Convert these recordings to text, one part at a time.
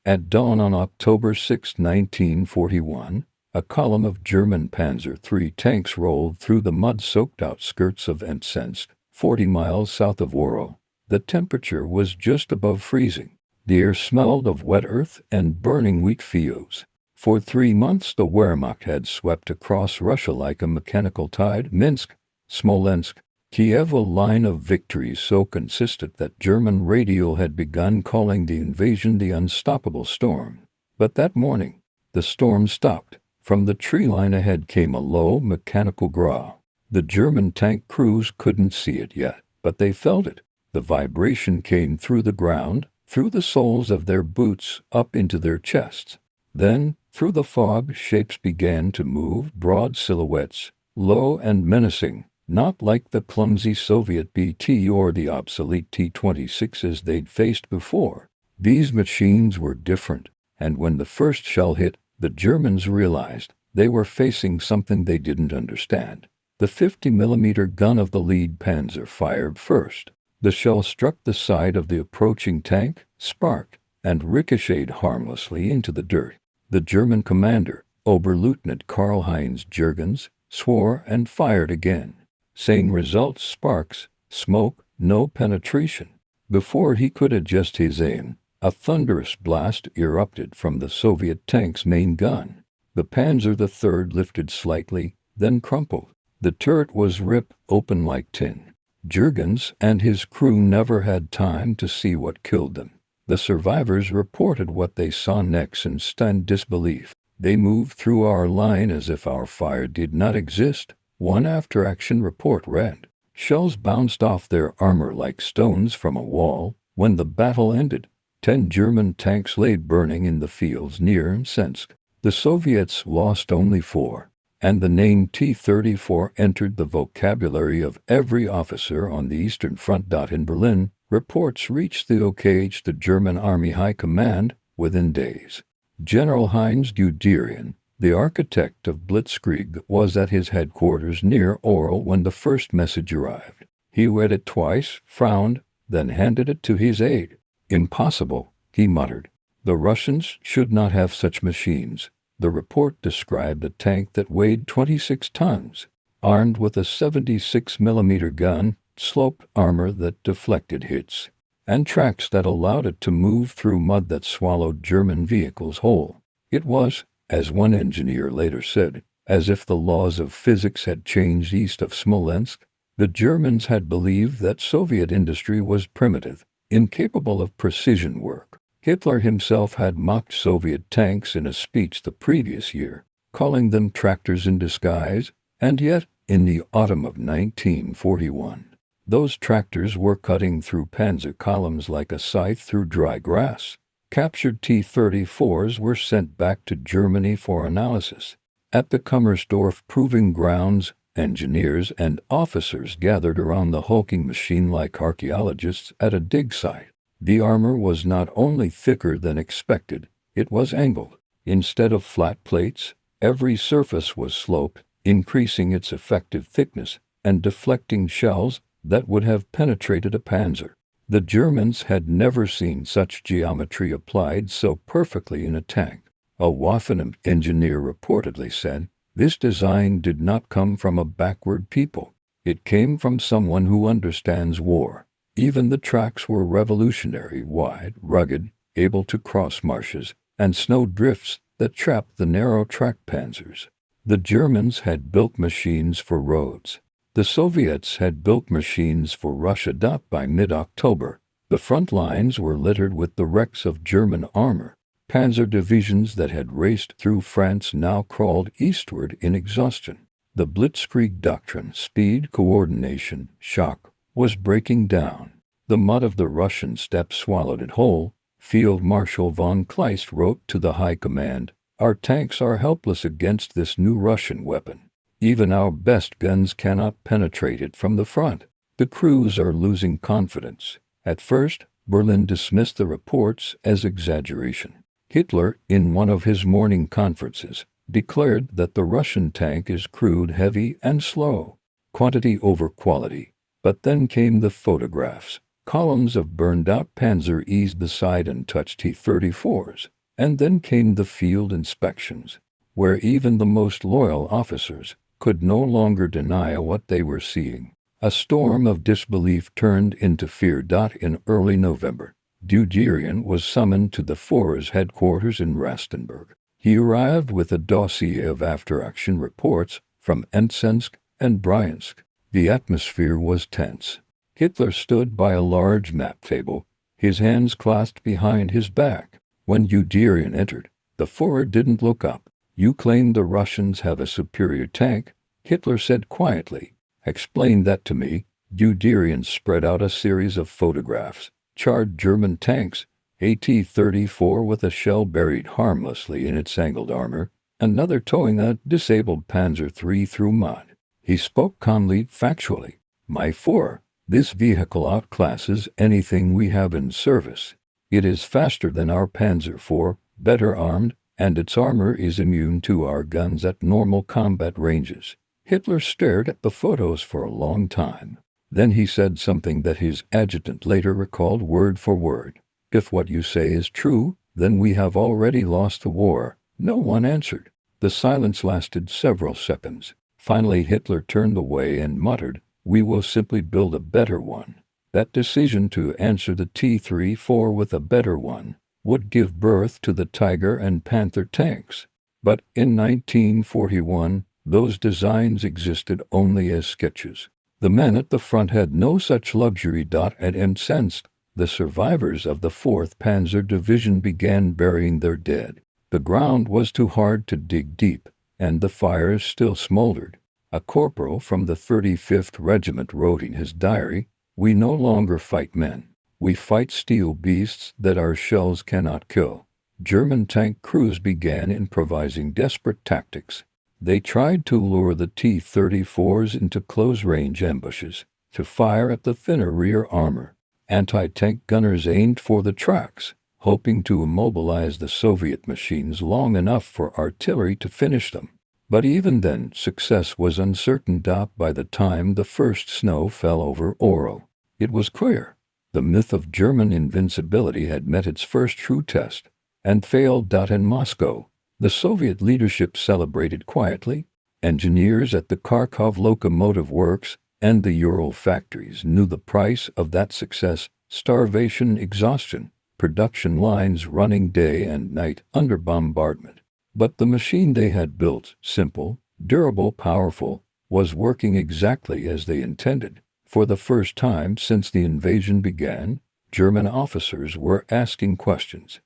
At dawn on October 6, 1941, a column of German Panzer III tanks rolled through the mud-soaked outskirts of Ensensk, 40 miles south of Oral. The temperature was just above freezing. The air smelled of wet earth and burning wheat fields. For 3 months the Wehrmacht had swept across Russia like a mechanical tide. Minsk, Smolensk, Kiev, a line of victories so consistent that German radio had begun calling the invasion the Unstoppable Storm. But that morning, the storm stopped. From the tree line ahead came a low, mechanical growl. The German tank crews couldn't see it yet, but they felt it. The vibration came through the ground, through the soles of their boots, up into their chests. Then, through the fog, shapes began to move, broad silhouettes, low and menacing, not like the clumsy Soviet BT or the obsolete T-26s they'd faced before. These machines were different, and when the first shell hit, the Germans realized they were facing something they didn't understand. The 50-millimeter gun of the lead panzer fired first. The shell struck the side of the approaching tank, sparked, and ricocheted harmlessly into the dirt. The German commander, Oberleutnant Karl-Heinz Jürgens, swore and fired again. Same results: sparks, smoke, no penetration. Before he could adjust his aim, a thunderous blast erupted from the Soviet tank's main gun. The Panzer III lifted slightly, then crumpled. The turret was ripped open like tin. Jürgens and his crew never had time to see what killed them. The survivors reported what they saw next in stunned disbelief. They moved through our line as if our fire did not exist. One after-action report read, "Shells bounced off their armor like stones from a wall. When the battle ended, 10 German tanks lay burning in the fields near Ensensk. The Soviets lost only 4, and the name T-34 entered the vocabulary of every officer on the Eastern Front." In Berlin, reports reached the OKH, the German Army High Command, within days. General Heinz Guderian, the architect of Blitzkrieg, was at his headquarters near Oral when the first message arrived. He read it twice, frowned, then handed it to his aide. "Impossible," he muttered. "The Russians should not have such machines." The report described a tank that weighed 26 tons, armed with a 76-millimeter gun, sloped armor that deflected hits, and tracks that allowed it to move through mud that swallowed German vehicles whole. It was, as one engineer later said, as if the laws of physics had changed east of Smolensk. The Germans had believed that Soviet industry was primitive, incapable of precision work. Hitler himself had mocked Soviet tanks in a speech the previous year, calling them tractors in disguise, and yet, in the autumn of 1941, those tractors were cutting through panzer columns like a scythe through dry grass. Captured T-34s were sent back to Germany for analysis. At the Kummersdorf proving grounds, engineers and officers gathered around the hulking machine like archaeologists at a dig site. The armor was not only thicker than expected, it was angled. Instead of flat plates, every surface was sloped, increasing its effective thickness and deflecting shells that would have penetrated a panzer. The Germans had never seen such geometry applied so perfectly in a tank. A Waffen engineer reportedly said, "This design did not come from a backward people. It came from someone who understands war." Even the tracks were revolutionary, wide, rugged, able to cross marshes and snow drifts that trapped the narrow-track panzers. The Germans had built machines for roads. The Soviets had built machines for Russia. By mid-October, the front lines were littered with the wrecks of German armor. Panzer divisions that had raced through France now crawled eastward in exhaustion. The Blitzkrieg doctrine, speed, coordination, shock, was breaking down. The mud of the Russian steppes swallowed it whole. Field Marshal von Kleist wrote to the High Command, "Our tanks are helpless against this new Russian weapon. Even our best guns cannot penetrate it from the front. The crews are losing confidence." At first, Berlin dismissed the reports as exaggeration. Hitler, in one of his morning conferences, declared that the Russian tank is crude, heavy, and slow. Quantity over quality. But then came the photographs. Columns of burned-out Panzer eased beside untouched T-34s, and then came the field inspections, where even the most loyal officers could no longer deny what they were seeing. A storm of disbelief turned into fear. In early November, Guderian was summoned to the Führer's headquarters in Rastenburg. He arrived with a dossier of after-action reports from Entsensk and Bryansk. The atmosphere was tense. Hitler stood by a large map table, his hands clasped behind his back. When Guderian entered, the Führer didn't look up. "You claim the Russians have a superior tank," Hitler said quietly. "Explain that to me." Guderian spread out a series of photographs. Charred German tanks, a T-34 with a shell buried harmlessly in its angled armor, another towing a disabled Panzer III through mud. He spoke calmly, factually. "My Führer, this vehicle outclasses anything we have in service. It is faster than our Panzer IV, better armed, and its armor is immune to our guns at normal combat ranges." Hitler stared at the photos for a long time. Then he said something that his adjutant later recalled word for word. "If what you say is true, then we have already lost the war." No one answered. The silence lasted several seconds. Finally Hitler turned away and muttered, "We will simply build a better one." That decision to answer the T-34 with a better one would give birth to the Tiger and Panther tanks. But in 1941, those designs existed only as sketches. The men at the front had no such luxury. At Entsensk, the survivors of the 4th Panzer Division began burying their dead. The ground was too hard to dig deep, and the fires still smoldered. A corporal from the 35th Regiment wrote in his diary, "We no longer fight men. We fight steel beasts that our shells cannot kill." German tank crews began improvising desperate tactics. They tried to lure the T-34s into close-range ambushes, to fire at the thinner rear armor. Anti-tank gunners aimed for the tracks, hoping to immobilize the Soviet machines long enough for artillery to finish them. But even then, success was uncertain. By the time the first snow fell over Orel, it was clear. The myth of German invincibility had met its first true test, and failed. In Moscow, the Soviet leadership celebrated quietly. Engineers at the Kharkov locomotive works and the Ural factories knew the price of that success: starvation, exhaustion, production lines running day and night under bombardment. But the machine they had built, simple, durable, powerful, was working exactly as they intended. For the first time since the invasion began, German officers were asking questions,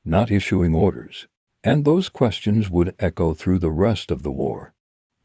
not issuing orders. And those questions would echo through the rest of the war.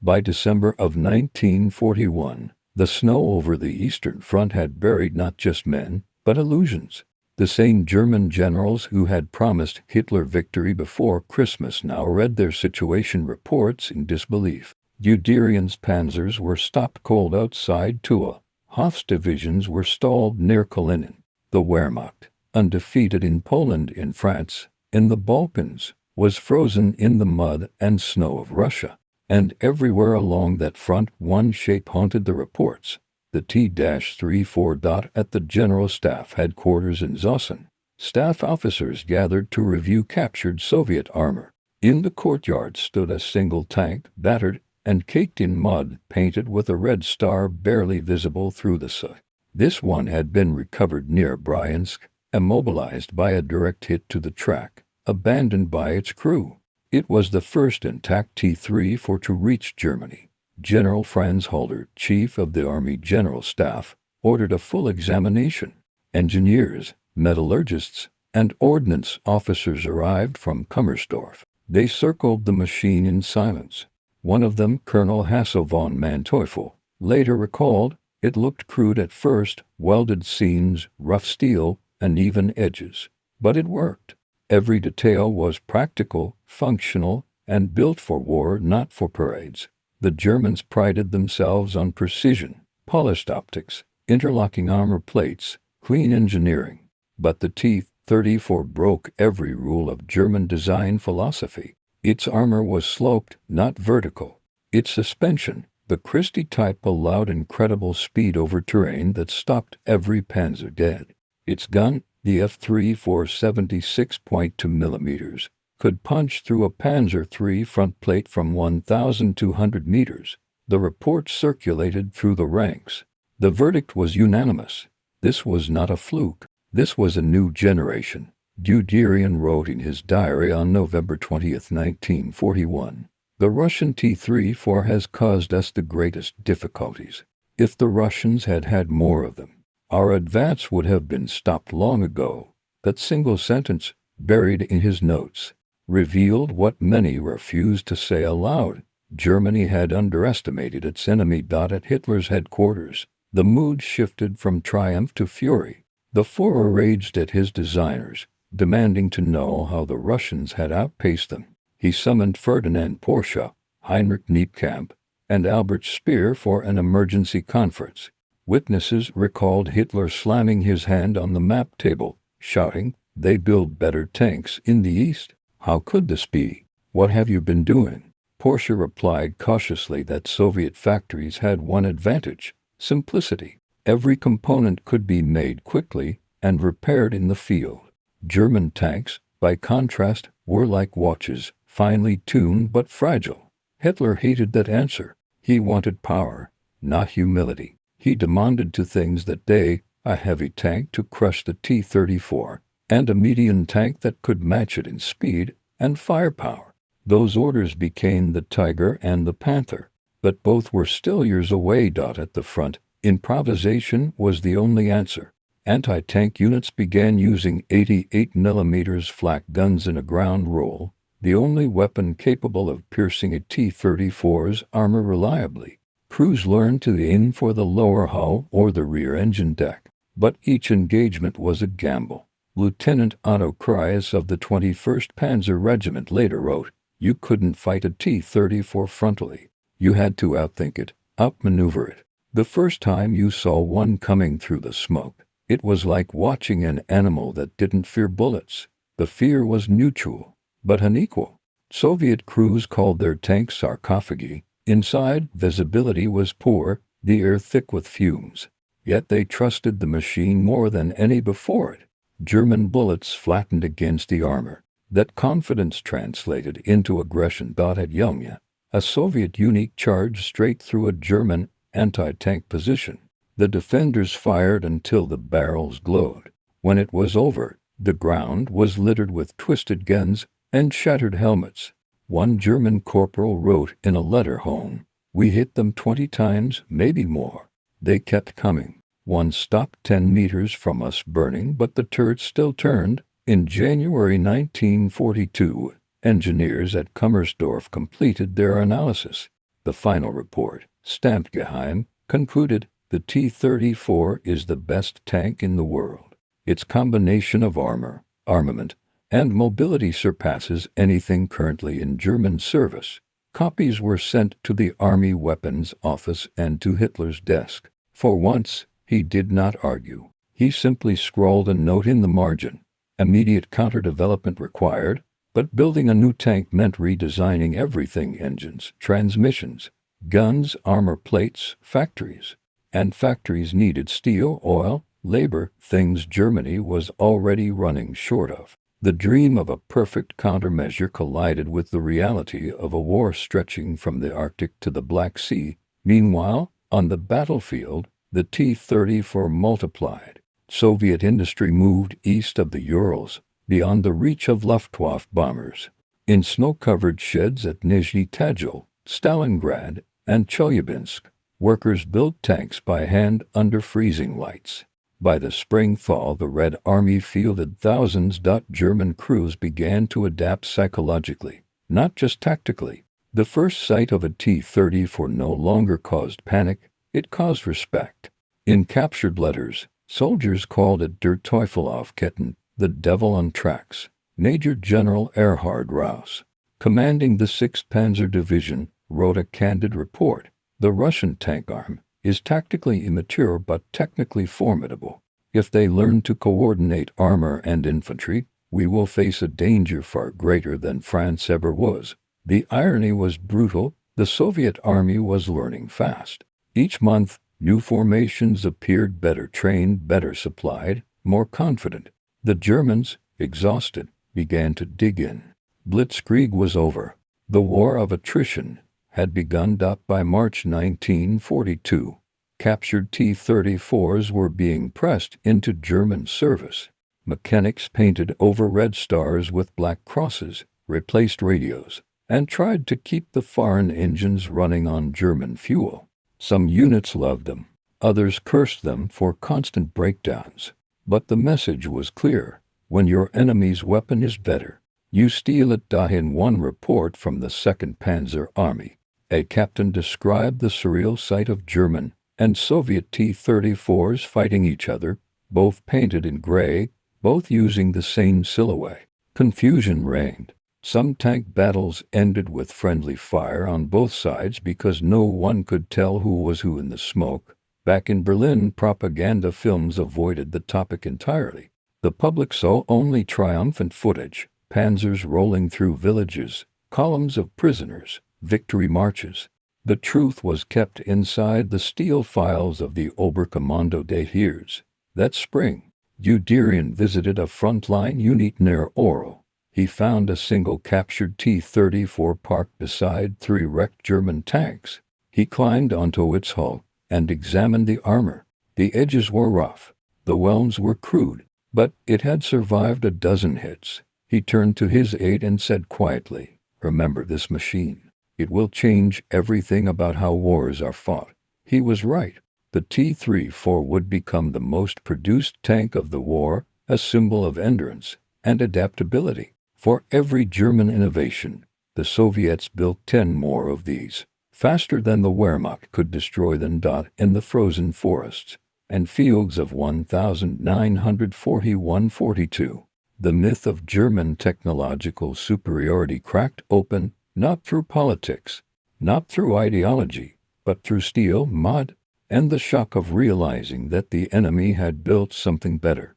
By December of 1941, the snow over the Eastern Front had buried not just men, but illusions. The same German generals who had promised Hitler victory before Christmas now read their situation reports in disbelief. Guderian's panzers were stopped cold outside Tula. Hoff's divisions were stalled near Kalinin. The Wehrmacht, undefeated in Poland, in France, in the Balkans, was frozen in the mud and snow of Russia. And everywhere along that front one shape haunted the reports: the T-34. At the General Staff headquarters in Zossen, staff officers gathered to review captured Soviet armor. In the courtyard stood a single tank, battered and caked in mud, painted with a red star barely visible through the soot. This one had been recovered near Bryansk, immobilized by a direct hit to the track, abandoned by its crew. It was the first intact T-34 to reach Germany. General Franz Halder, chief of the Army General Staff, ordered a full examination. Engineers, metallurgists, and ordnance officers arrived from Kummersdorf. They circled the machine in silence. One of them, Colonel Hasso von Manteuffel, later recalled, "It looked crude at first, welded seams, rough steel, uneven edges. But it worked. Every detail was practical, functional, and built for war, not for parades." The Germans prided themselves on precision, polished optics, interlocking armor plates, clean engineering. But the T-34 broke every rule of German design philosophy. Its armor was sloped, not vertical. Its suspension, The Christie type allowed incredible speed over terrain that stopped every Panzer dead. Its gun, the F3 for 76.2 millimeters, could punch through a Panzer III front plate from 1,200 meters. The report circulated through the ranks. The verdict was unanimous. This was not a fluke. This was a new generation, Guderian wrote in his diary on November 20, 1941. The Russian T-34 has caused us the greatest difficulties. If the Russians had had more of them, our advance would have been stopped long ago. That single sentence, buried in his notes, revealed what many refused to say aloud. Germany had underestimated its enemy. At Hitler's headquarters, the mood shifted from triumph to fury. The Führer raged at his designers, demanding to know how the Russians had outpaced them. He summoned Ferdinand Porsche, Heinrich Niekamp, and Albert Speer for an emergency conference. Witnesses recalled Hitler slamming his hand on the map table, shouting, "They build better tanks in the East. How could this be? What have you been doing?" Porsche replied cautiously that Soviet factories had one advantage: simplicity. Every component could be made quickly and repaired in the field. German tanks, by contrast, were like watches, finely tuned but fragile. Hitler hated that answer. He wanted power, not humility. He demanded two things that day: a heavy tank to crush the T-34, and a medium tank that could match it in speed and firepower. Those orders became the Tiger and the Panther, but both were still years away. At the front, improvisation was the only answer. Anti-tank units began using 88 mm flak guns in a ground roll, the only weapon capable of piercing a T-34's armor reliably. Crews learned to aim for the lower hull or the rear engine deck, but each engagement was a gamble. Lieutenant Otto Kreis of the 21st Panzer Regiment later wrote, "You couldn't fight a T-34 frontally. You had to outthink it, outmaneuver it. The first time you saw one coming through the smoke, it was like watching an animal that didn't fear bullets. The fear was mutual, but unequal." Soviet crews called their tanks sarcophagi. Inside, visibility was poor, the air thick with fumes. Yet they trusted the machine more than any before it. German bullets flattened against the armor. That confidence translated into aggression. At Yelnya, a Soviet unique charged straight through a German anti-tank position. The defenders fired until the barrels glowed. When it was over, the ground was littered with twisted guns and shattered helmets. One German corporal wrote in a letter home, "We hit them 20 times, maybe more. They kept coming. One stopped 10 meters from us burning, but the turret still turned." In January 1942, engineers at Kummersdorf completed their analysis. The final report, stamped Geheim, concluded, "The T-34 is the best tank in the world. Its combination of armor, armament, and mobility surpasses anything currently in German service." Copies were sent to the Army Weapons Office and to Hitler's desk. For once, he did not argue. He simply scrawled a note in the margin. Immediate counter-development required, but building a new tank meant redesigning everything: engines, transmissions, guns, armor plates, factories. And factories needed steel, oil, labor, things Germany was already running short of. The dream of a perfect countermeasure collided with the reality of a war stretching from the Arctic to the Black Sea. Meanwhile, on the battlefield, the T-34 multiplied. Soviet industry moved east of the Urals, beyond the reach of Luftwaffe bombers. In snow-covered sheds at Nizhny Tagil, Stalingrad, and Chelyabinsk, workers built tanks by hand under freezing lights. By the spring-thaw, the Red Army fielded thousands. German crews began to adapt psychologically, not just tactically. The first sight of a T-34 no longer caused panic, it caused respect. In captured letters, soldiers called it Der Teufel auf Ketten, the devil on tracks. Major General Erhard Raus, commanding the 6th Panzer Division, wrote a candid report. "The Russian tank arm is tactically immature but technically formidable. If they learn to coordinate armor and infantry, we will face a danger far greater than France ever was." The irony was brutal. The Soviet army was learning fast. Each month, new formations appeared, better trained, better supplied, more confident. The Germans, exhausted, began to dig in. Blitzkrieg was over. The war of attrition had begun. By March 1942, captured T-34s were being pressed into German service. Mechanics painted over red stars with black crosses, replaced radios, and tried to keep the foreign engines running on German fuel. Some units loved them. Others cursed them for constant breakdowns. But the message was clear. When your enemy's weapon is better, you steal it. In one report from the 2nd Panzer Army, a captain described the surreal sight of German and Soviet T-34s fighting each other, both painted in gray, both using the same silhouette. Confusion reigned. Some tank battles ended with friendly fire on both sides because no one could tell who was who in the smoke. Back in Berlin, propaganda films avoided the topic entirely. The public saw only triumphant footage, panzers rolling through villages, columns of prisoners, victory marches. The truth was kept inside the steel files of the Oberkommando des Heers. That spring, Guderian visited a frontline unit near Orel. He found a single captured T-34 parked beside 3 wrecked German tanks. He climbed onto its hull and examined the armor. The edges were rough. The welds were crude, but it had survived a dozen hits. He turned to his aide and said quietly, "Remember this machine. It will change everything about how wars are fought." He was right. The T-34 would become the most produced tank of the war, a symbol of endurance and adaptability. For every German innovation, the Soviets built 10 more of these, faster than the Wehrmacht could destroy them. In the frozen forests and fields of 1941-42, the myth of German technological superiority cracked open, not through politics, not through ideology, but through steel, mud, and the shock of realizing that the enemy had built something better.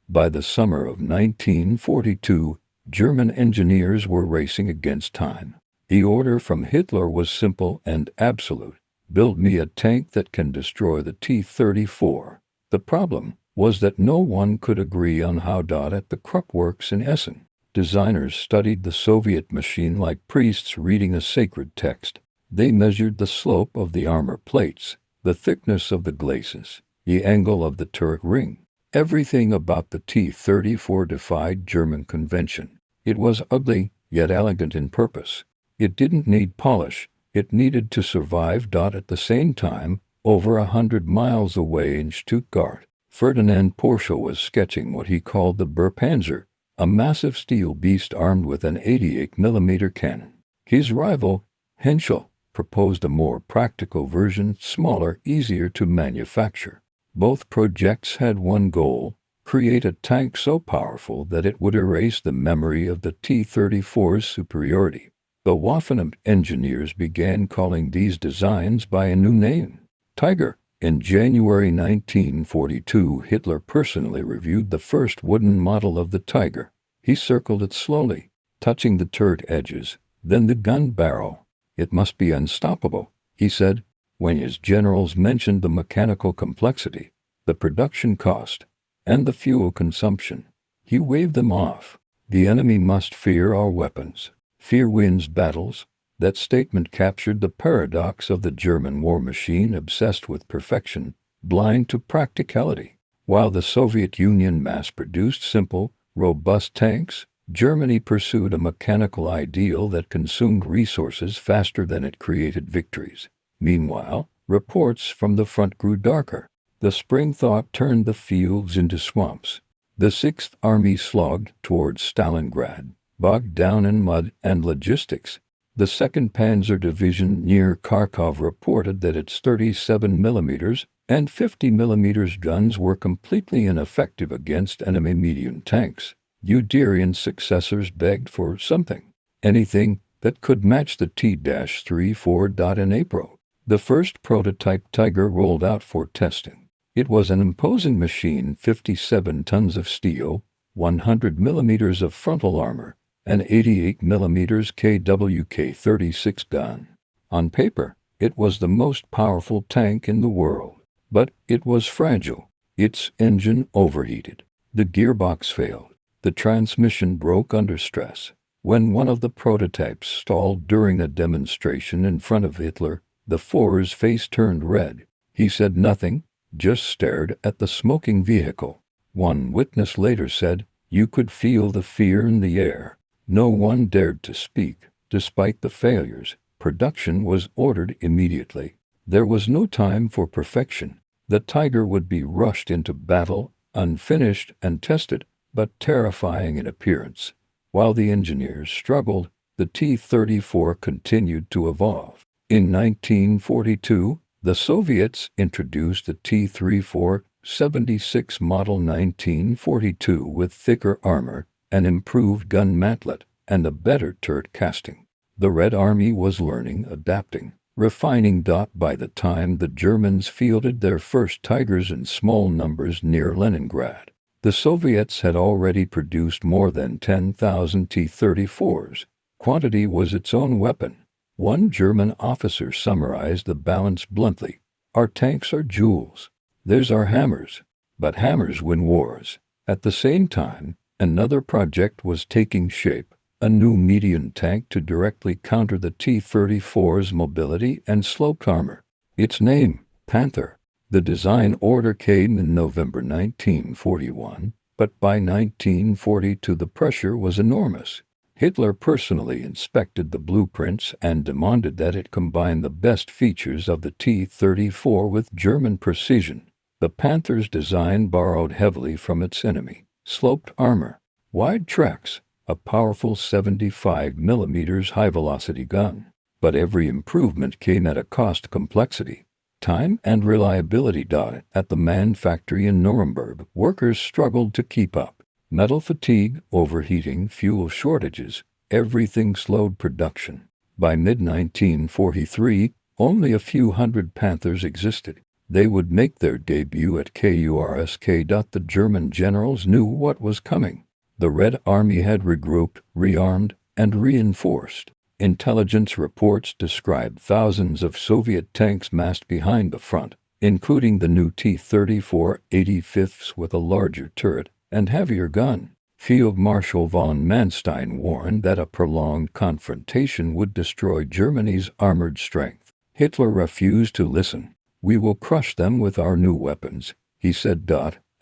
By the summer of 1942, German engineers were racing against time. The order from Hitler was simple and absolute: build me a tank that can destroy the T-34. The problem was that no one could agree on how. At the Krupp Works in Essen, designers studied the Soviet machine like priests reading a sacred text. They measured the slope of the armor plates, the thickness of the glacis, the angle of the turret ring. Everything about the T-34 defied German convention. It was ugly, yet elegant in purpose. It didn't need polish. It needed to survive. At the same time, over 100 miles away in Stuttgart, Ferdinand Porsche was sketching what he called the Burpanzer, a massive steel beast armed with an 88mm cannon. His rival, Henschel, proposed a more practical version, smaller, easier to manufacture. Both projects had one goal: create a tank so powerful that it would erase the memory of the T-34's superiority. The Waffenamt engineers began calling these designs by a new name: Tiger. In January 1942, Hitler personally reviewed the first wooden model of the Tiger. He circled it slowly, touching the turret edges, then the gun barrel. "It must be unstoppable," he said. When his generals mentioned the mechanical complexity, the production cost, and the fuel consumption, he waved them off. "The enemy must fear our weapons. Fear wins battles." That statement captured the paradox of the German war machine, obsessed with perfection, blind to practicality. While the Soviet Union mass-produced simple, robust tanks, Germany pursued a mechanical ideal that consumed resources faster than it created victories. Meanwhile, reports from the front grew darker. The spring thaw turned the fields into swamps. The 6th Army slogged towards Stalingrad, bogged down in mud and logistics. The 2nd Panzer Division near Kharkov reported that its 37mm and 50mm guns were completely ineffective against enemy medium tanks. Guderian's successors begged for something, anything that could match the T-34. In April, the first prototype Tiger rolled out for testing. It was an imposing machine: 57 tons of steel, 100mm of frontal armor, and 88mm KWK-36 gun. On paper, it was the most powerful tank in the world. But it was fragile. Its engine overheated. The gearbox failed. The transmission broke under stress. When one of the prototypes stalled during a demonstration in front of Hitler, the Führer's face turned red. He said nothing, just stared at the smoking vehicle. One witness later said, "You could feel the fear in the air." No one dared to speak. Despite the failures, production was ordered immediately. There was no time for perfection. The Tiger would be rushed into battle, unfinished and tested, but terrifying in appearance. While the engineers struggled, the T-34 continued to evolve. In 1942, the Soviets introduced the T-34-76 Model 1942 with thicker armor, an improved gun mantlet, and a better turret casting. The Red Army was learning, adapting, refining. By the time the Germans fielded their first Tigers in small numbers near Leningrad, the Soviets had already produced more than 10,000 T-34s. Quantity was its own weapon. One German officer summarized the balance bluntly: "Our tanks are jewels. Theirs are hammers. But hammers win wars." At the same time, another project was taking shape. A new medium tank to directly counter the T-34's mobility and sloped armor. Its name, Panther. The design order came in November 1941, but by 1942 the pressure was enormous. Hitler personally inspected the blueprints and demanded that it combine the best features of the T-34 with German precision. The Panther's design borrowed heavily from its enemy: sloped armor, wide tracks, a powerful 75mm high-velocity gun. But every improvement came at a cost: complexity, time, and reliability. At the MAN factory in Nuremberg, workers struggled to keep up. Metal fatigue, overheating, fuel shortages, everything slowed production. By mid-1943, only a few hundred Panthers existed. They would make their debut at Kursk. The German generals knew what was coming. The Red Army had regrouped, rearmed, and reinforced. Intelligence reports described thousands of Soviet tanks massed behind the front, including the new T-34 85s with a larger turret and heavier gun. Field Marshal von Manstein warned that a prolonged confrontation would destroy Germany's armored strength. Hitler refused to listen. "We will crush them with our new weapons," he said.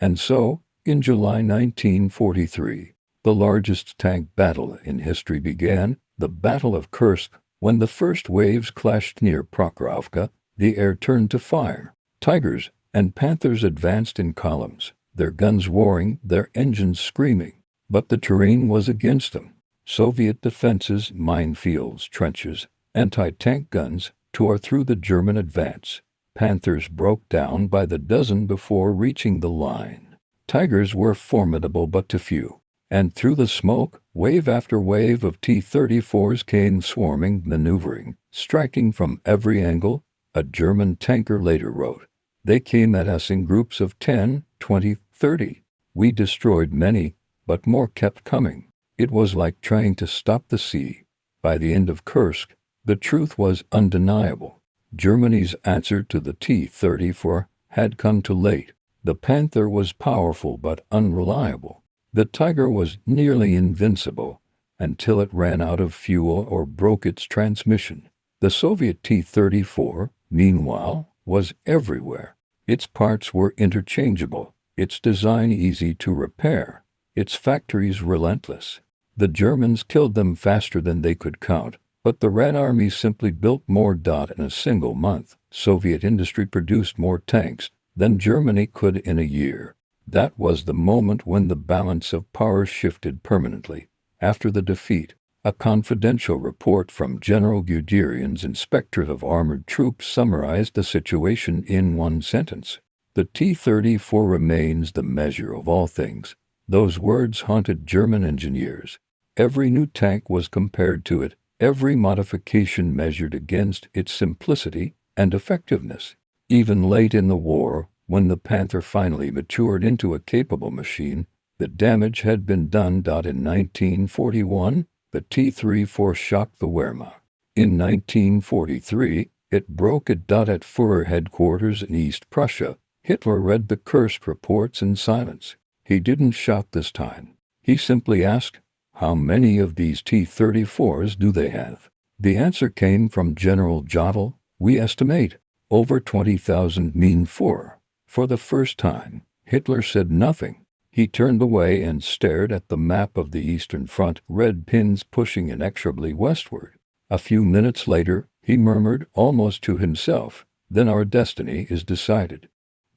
And so, in July 1943, the largest tank battle in history began, the Battle of Kursk. When the first waves clashed near Prokhorovka, the air turned to fire. Tigers and Panthers advanced in columns, their guns roaring, their engines screaming. But the terrain was against them. Soviet defenses, minefields, trenches, anti-tank guns tore through the German advance. Panthers broke down by the dozen before reaching the line. Tigers were formidable but too few. And through the smoke, wave after wave of T-34s came swarming, maneuvering, striking from every angle. A German tanker later wrote, "They came at us in groups of 10, 20, 30. We destroyed many, but more kept coming." It was like trying to stop the sea. By the end of Kursk, the truth was undeniable. Germany's answer to the T-34 had come too late. The Panther was powerful but unreliable. The Tiger was nearly invincible until it ran out of fuel or broke its transmission. The Soviet T-34, meanwhile, was everywhere. Its parts were interchangeable, its design easy to repair, its factories relentless. The Germans killed them faster than they could count, but the Red Army simply built more. In a single month, Soviet industry produced more tanks than Germany could in a year. That was the moment when the balance of power shifted permanently. After the defeat, a confidential report from General Guderian's Inspectorate of Armored Troops summarized the situation in one sentence: "The T-34 remains the measure of all things." Those words haunted German engineers. Every new tank was compared to it, every modification measured against its simplicity and effectiveness. Even late in the war, when the Panther finally matured into a capable machine, the damage had been done. In 1941, the T-34 shocked the Wehrmacht. In 1943, it broke at Führer headquarters in East Prussia. Hitler read the cursed reports in silence. He didn't shout this time. He simply asked, "How many of these T-34s do they have?" The answer came from General Jodl, "We estimate over 20,000 mean 4." For the first time, Hitler said nothing. He turned away and stared at the map of the Eastern Front, red pins pushing inexorably westward. A few minutes later, he murmured almost to himself, "Then our destiny is decided."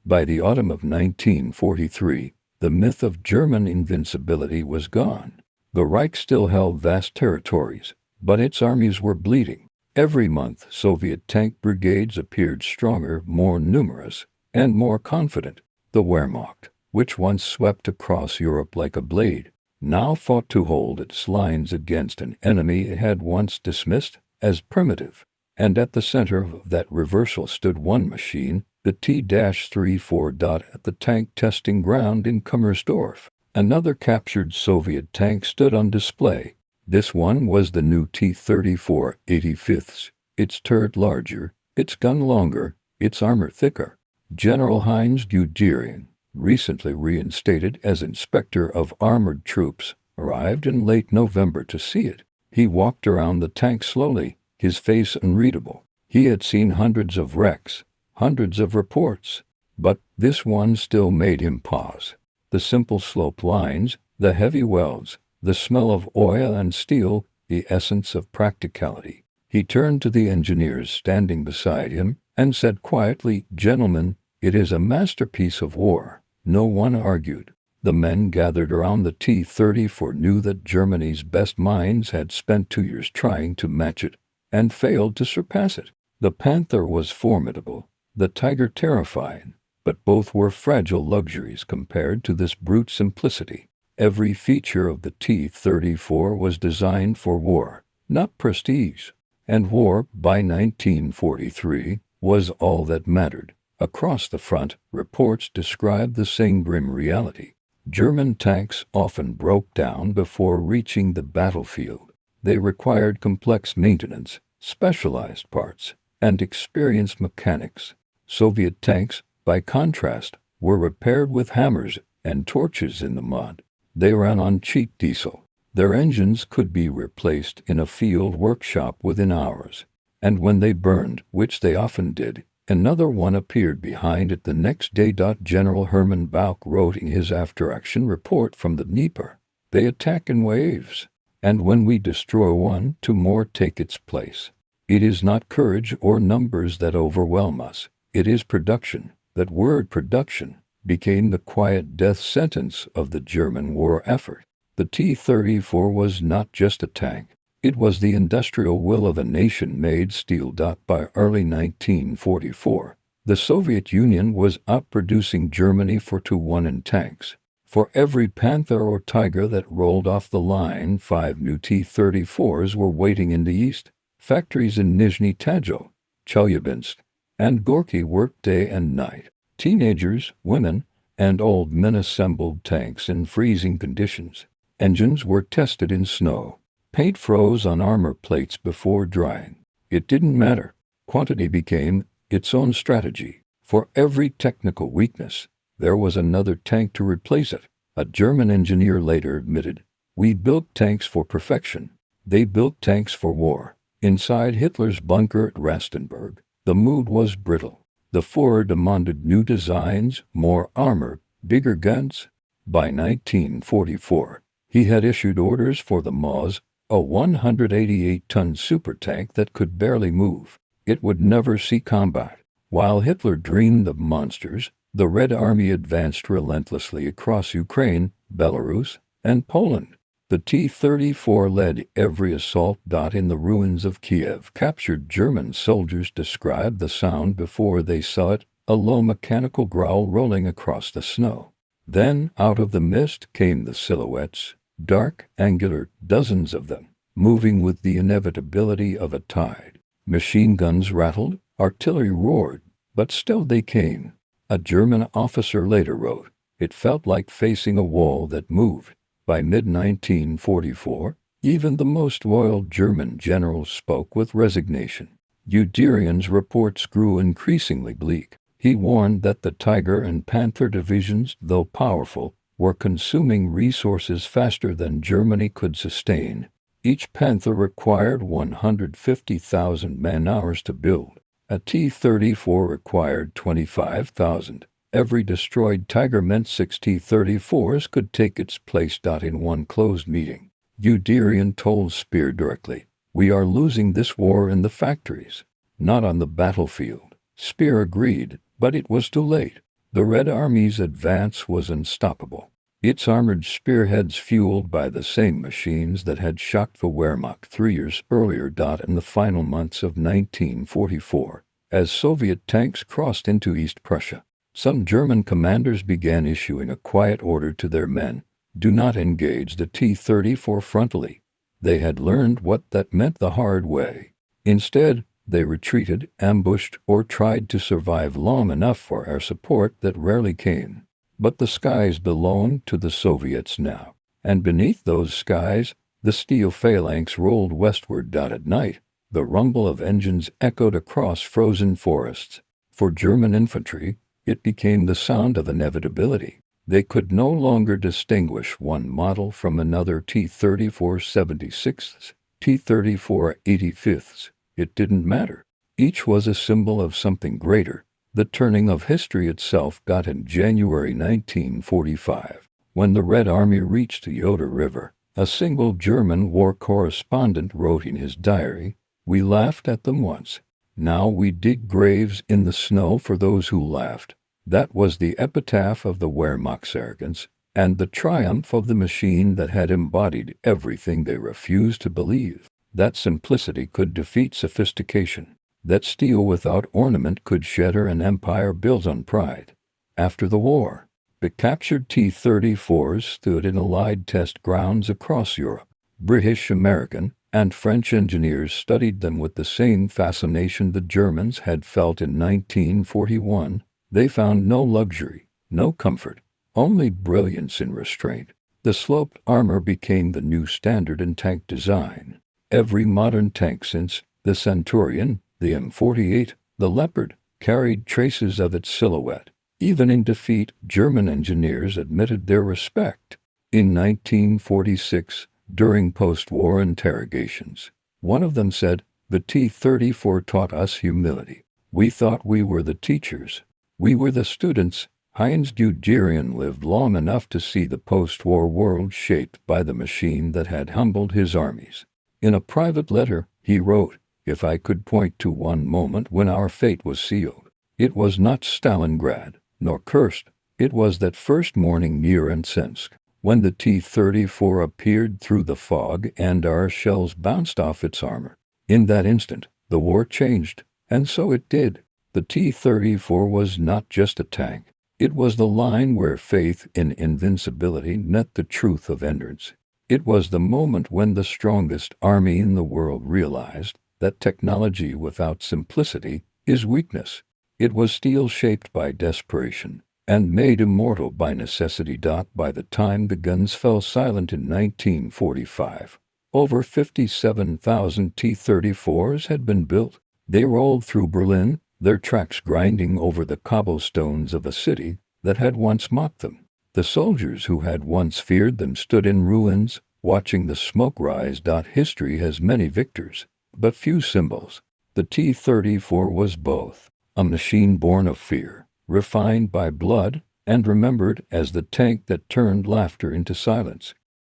By the autumn of 1943, the myth of German invincibility was gone. The Reich still held vast territories, but its armies were bleeding. Every month, Soviet tank brigades appeared stronger, more numerous, and more confident. The Wehrmacht, which once swept across Europe like a blade, now fought to hold its lines against an enemy it had once dismissed as primitive. And at the center of that reversal stood one machine, the T-34. At the tank testing ground in Kummersdorf, another captured Soviet tank stood on display. This one was the new T-34 85ths, its turret larger, its gun longer, its armor thicker. General Heinz Guderian, recently reinstated as Inspector of Armored Troops, arrived in late November to see it. He walked around the tank slowly, his face unreadable. He had seen hundreds of wrecks, hundreds of reports, but this one still made him pause. The simple slope lines, the heavy welds, the smell of oil and steel, the essence of practicality. He turned to the engineers standing beside him and said quietly, "Gentlemen, it is a masterpiece of war." No one argued. The men gathered around the T-34 knew that Germany's best minds had spent 2 years trying to match it and failed to surpass it. The Panther was formidable, the Tiger terrifying, but both were fragile luxuries compared to this brute simplicity. Every feature of the T-34 was designed for war, not prestige. And war, by 1943, was all that mattered. Across the front, reports described the same grim reality. German tanks often broke down before reaching the battlefield. They required complex maintenance, specialized parts, and experienced mechanics. Soviet tanks, by contrast, were repaired with hammers and torches in the mud. They ran on cheap diesel. Their engines could be replaced in a field workshop within hours. And when they burned, which they often did, another one appeared behind it the next day. General Hermann Bauch wrote in his after-action report from the Dnieper, "They attack in waves, and when we destroy one, 2 more take its place. It is not courage or numbers that overwhelm us. It is production." That word production became the quiet death sentence of the German war effort. The T-34 was not just a tank. It was the industrial will of a nation made steel. By early 1944, the Soviet Union was outproducing Germany 4-1 in tanks. For every Panther or Tiger that rolled off the line, 5 new T-34s were waiting in the east. Factories in Nizhny Tagil, Chelyabinsk, and Gorky worked day and night. Teenagers, women, and old men assembled tanks in freezing conditions. Engines were tested in snow. Paint froze on armor plates before drying. It didn't matter. Quantity became its own strategy. For every technical weakness, there was another tank to replace it. A German engineer later admitted, "We built tanks for perfection. They built tanks for war." Inside Hitler's bunker at Rastenburg, the mood was brittle. The Führer demanded new designs, more armor, bigger guns. By 1944, he had issued orders for the Maus, a 188-ton supertank that could barely move. It would never see combat. While Hitler dreamed of monsters, the Red Army advanced relentlessly across Ukraine, Belarus, and Poland. The T-34 led every assault. In the ruins of Kiev, captured German soldiers described the sound before they saw it, a low mechanical growl rolling across the snow. Then, out of the mist came the silhouettes, dark, angular, dozens of them, moving with the inevitability of a tide. Machine guns rattled, artillery roared, but still they came. A German officer later wrote, "It felt like facing a wall that moved." By mid-1944, Even the most loyal German generals spoke with resignation. Guderian's reports grew increasingly bleak. He warned that the Tiger and Panther divisions, though powerful, were consuming resources faster than Germany could sustain. Each Panther required 150,000 man-hours to build. A T-34 required 25,000. Every destroyed Tiger meant 6 T-34s could take its place. In one closed meeting, Guderian told Speer directly, "We are losing this war in the factories, not on the battlefield." Speer agreed, but it was too late. The Red Army's advance was unstoppable. Its armored spearheads fueled by the same machines that had shocked the Wehrmacht 3 years earlier. In the final months of 1944, as Soviet tanks crossed into East Prussia, some German commanders began issuing a quiet order to their men: do not engage the T-34 frontally. They had learned what that meant the hard way. Instead, they retreated, ambushed, or tried to survive long enough for air support that rarely came. But the skies belonged to the Soviets now, and beneath those skies, the steel phalanx rolled westward. At night, the rumble of engines echoed across frozen forests. For German infantry, it became the sound of inevitability. They could no longer distinguish one model from another: T-34 76s, T-34 85s. It didn't matter. Each was a symbol of something greater. The turning of history itself got in January 1945. When the Red Army reached the Oder River, a single German war correspondent wrote in his diary, "We laughed at them once. Now we dig graves in the snow for those who laughed." That was the epitaph of the Wehrmacht's arrogance, and the triumph of the machine that had embodied everything they refused to believe: that simplicity could defeat sophistication, that steel without ornament could shatter an empire built on pride. After the war, the captured T-34s stood in Allied test grounds across Europe. British, American, and French engineers studied them with the same fascination the Germans had felt in 1941. They found no luxury, no comfort, only brilliance in restraint. The sloped armor became the new standard in tank design. Every modern tank since the Centurion, the M48, the Leopard, carried traces of its silhouette. Even in defeat, German engineers admitted their respect. In 1946, during post-war interrogations, one of them said, "The T-34 taught us humility. We thought we were the teachers. We were the students." Heinz Guderian lived long enough to see the post-war world shaped by the machine that had humbled his armies. In a private letter, he wrote, "If I could point to one moment when our fate was sealed, it was not Stalingrad, nor Kursk. It was that first morning near Ensensk, when the T-34 appeared through the fog and our shells bounced off its armor. In that instant, the war changed, and so it did." The T-34 was not just a tank. It was the line where faith in invincibility met the truth of endurance. It was the moment when the strongest army in the world realized that technology without simplicity is weakness. It was steel shaped by desperation and made immortal by necessity. By the time the guns fell silent in 1945, over 57,000 T-34s had been built. They rolled through Berlin, their tracks grinding over the cobblestones of a city that had once mocked them. The soldiers who had once feared them stood in ruins, watching the smoke rise. History has many victors, but few symbols. The T-34 was both: a machine born of fear, refined by blood, and remembered as the tank that turned laughter into silence.